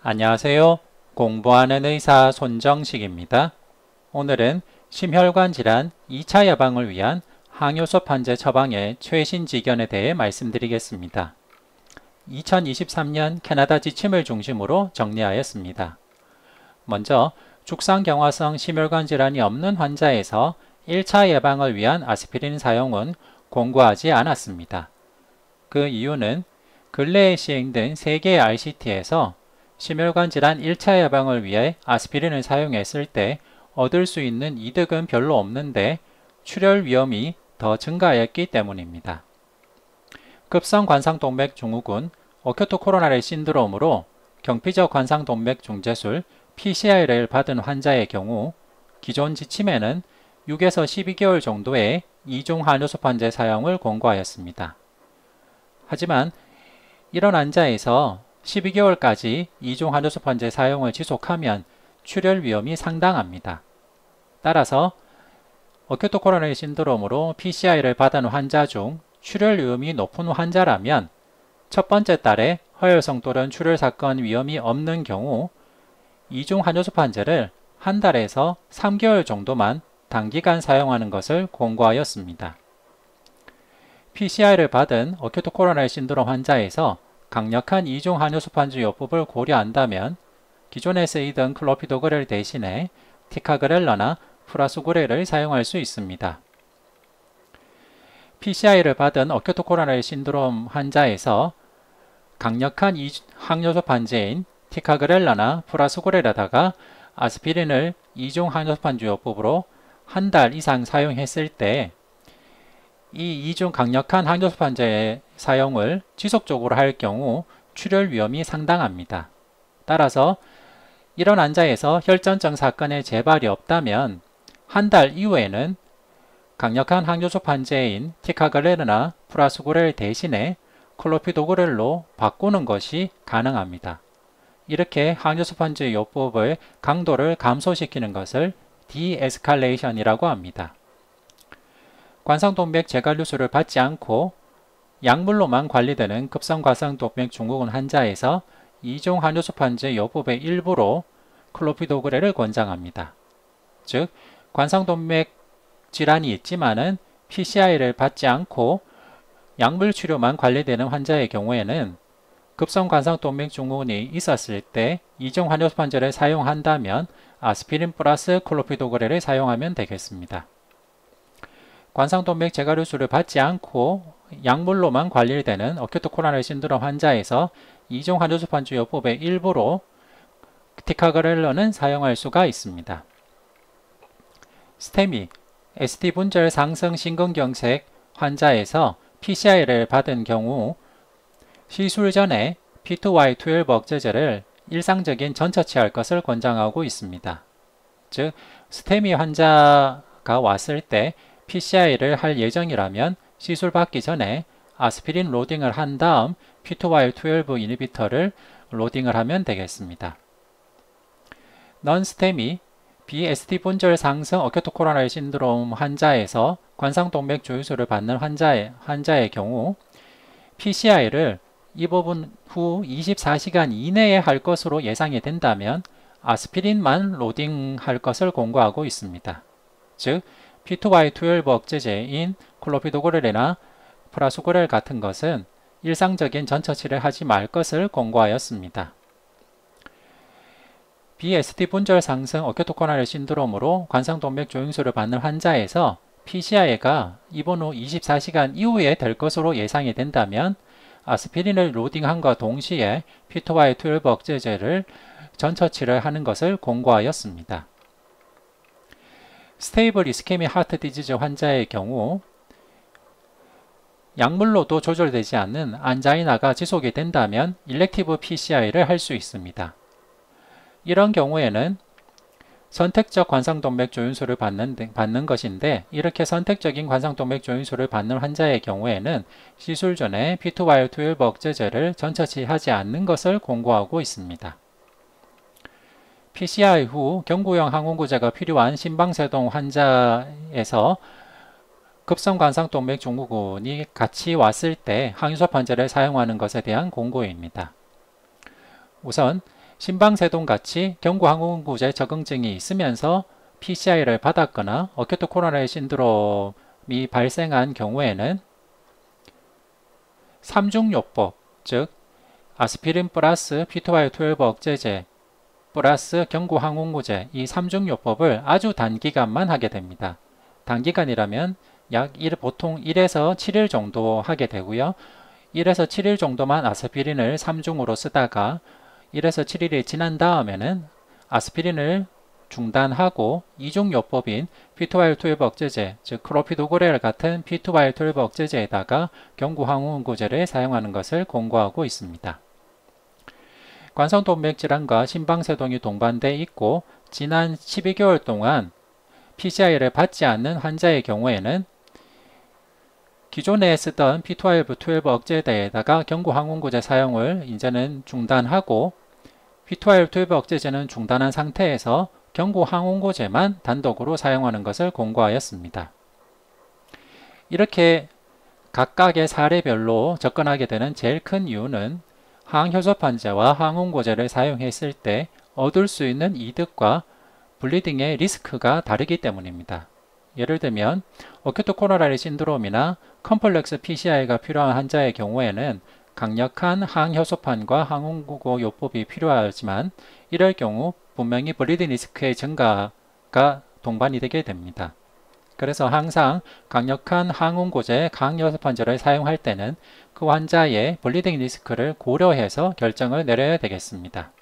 안녕하세요. 공부하는 의사 손정식입니다. 오늘은 심혈관 질환 2차 예방을 위한 항효소 판재 처방의 최신 지견에 대해 말씀드리겠습니다. 2023년 캐나다 지침을 중심으로 정리하였습니다. 먼저 죽상경화성 심혈관 질환이 없는 환자에서 1차 예방을 위한 아스피린 사용은 권고하지 않았습니다. 그 이유는 근래에 시행된 세계의 RCT에서 심혈관 질환 1차 예방을 위해 아스피린을 사용했을 때 얻을 수 있는 이득은 별로 없는데 출혈 위험이 더 증가하였기 때문입니다. 급성 관상동맥 증후군, 어큐트 코로나리 신드롬으로 경피적 관상동맥 중재술 PCI를 받은 환자의 경우 기존 지침에는 6에서 12개월 정도의 이중 항효소 판재 사용을 권고하였습니다. 하지만 이런 환자에서 12개월까지 이중 항효소 판재 사용을 지속하면 출혈 위험이 상당합니다. 따라서 어큐트 코로나리 신드롬으로 PCI를 받은 환자 중 출혈 위험이 높은 환자라면 첫 번째 달에 허혈성 또는 출혈 사건 위험이 없는 경우 이중 항효소 판재를 한 달에서 3개월 정도만 단기간 사용하는 것을 권고하였습니다. PCI를 받은 어큐트 코로나리 신드롬 환자에서 강력한 이중 항효소 판재 요법을 고려한다면 기존에 쓰이던 클로피도그렐 대신에 티카그렐러나 프라수그렐을 사용할 수 있습니다. PCI를 받은 어큐트 코로나리 신드롬 환자에서 강력한 항효소 판재인 티카그렐러나 프라수그렐에다가 아스피린을 이중 항효소 판재 요법으로 한 달 이상 사용했을 때 이 이중 강력한 항효소 판재의 사용을 지속적으로 할 경우 출혈 위험이 상당합니다. 따라서 이런 환자에서 혈전증 사건의 재발이 없다면 한 달 이후에는 강력한 항효소 판재인 티카그렐이나 프라수그렐 대신에 클로피도그렐로 바꾸는 것이 가능합니다. 이렇게 항효소 판재 요법의 강도를 감소시키는 것을 디에스칼레이션이라고 합니다. 관상동맥 제갈류술을 받지 않고 약물로만 관리되는 급성 관상동맥 증후군 환자에서 이중 항효소 판재 요법의 일부로 클로피도그렐을 권장합니다. 즉, 관상동맥 질환이 있지만은 PCI를 받지 않고 약물 치료만 관리되는 환자의 경우에는 급성 관상동맥 증후군이 있었을 때 이중 항효소 판재를 사용한다면 아스피린 플러스 클로피도그렐을 사용하면 되겠습니다. 관상동맥 제갈류술을 받지 않고 약물로만 관리되는 어큐트 코로나리 신드롬 환자에서 이중 항효소 판재 요법의 일부로 티카그렐러는 사용할 수가 있습니다. 스테미, ST 분절 상승 심근경색 환자에서 PCI를 받은 경우 시술 전에 P2Y12 억제제를 일상적인 전처치할 것을 권장하고 있습니다. 즉, 스테미 환자가 왔을 때 PCI를 할 예정이라면 시술 받기 전에 아스피린 로딩을 한 다음 P2Y12 이니비터를 로딩을 하면 되겠습니다. 넌스테미 BST 분절 상승 어큐트 코로나리 신드롬 환자에서 관상동맥 조이술을 받는 환자의 경우 PCI를 입원 후 24시간 이내에 할 것으로 예상이 된다면 아스피린만 로딩할 것을 권고하고 있습니다. 즉, P2Y12 억제제인 클로피도그렐이나 프라수그렐 같은 것은 일상적인 전처치를 하지 말 것을 권고하였습니다. BST 분절 상승 어큐트 코로나리 신드롬으로 관상동맥 조영술을 받는 환자에서 PCI가 입원 후 24시간 이후에 될 것으로 예상이 된다면 아스피린을 로딩함과 동시에 P2Y12 억제제를 전처치를 하는 것을 권고하였습니다. 스테이블 이스케믹 하트 디지즈 환자의 경우 약물로도 조절되지 않는 안자이나가 지속이 된다면 일렉티브 PCI를 할 수 있습니다. 이런 경우에는 선택적 관상동맥 조인술을 받는 것인데 이렇게 선택적인 관상동맥 조인술을 받는 환자의 경우에는 시술 전에 P2Y12 억제제를 전처치하지 않는 것을 권고하고 있습니다. PCI 후 경구용 항원구제가 필요한 심방세동 환자에서 급성 관상동맥 증후군이 같이 왔을 때 항효소 판재를 사용하는 것에 대한 권고입니다. 우선 심방세동같이 경구항원구제 적응증이 있으면서 PCI를 받았거나 어큐트 코로나리 신드롬이 발생한 경우에는 3중요법, 즉 아스피린 플러스 P2Y12 억제제 플러스 경구항원구제 이 3중요법을 아주 단기간만 하게 됩니다. 단기간이라면 보통 1에서 7일 정도 하게 되고요. 1에서 7일 정도만 아스피린을 3중으로 쓰다가 1에서 7일이 지난 다음에는 아스피린을 중단하고 2중요법인 P2Y12 억제제, 즉 클로피도그렐 같은 P2Y12 억제제에다가 경구항원구제를 사용하는 것을 권고하고 있습니다. 관성동맥 질환과 심방세동이 동반돼 있고 지난 12개월 동안 PCI를 받지 않는 환자의 경우에는 기존에 쓰던 P2Y12 억제제에다가 경구항원구제 사용을 이제는 중단하고 P2Y12 억제제는 중단한 상태에서 경구항원구제만 단독으로 사용하는 것을 권고하였습니다. 이렇게 각각의 사례별로 접근하게 되는 제일 큰 이유는 항효소 환자와 항원구제를 사용했을 때 얻을 수 있는 이득과 블리딩의 리스크가 다르기 때문입니다. 예를 들면 어큐트 코로나리 신드롬이나 컴플렉스 PCI가 필요한 환자의 경우에는 강력한 항효소판과 항원구고 요법이 필요하지만 이럴 경우 분명히 블리딩 리스크의 증가가 동반이 되게 됩니다. 그래서 항상 강력한 항원구제, 항효소판제를 사용할 때는 그 환자의 블리딩 리스크를 고려해서 결정을 내려야 되겠습니다.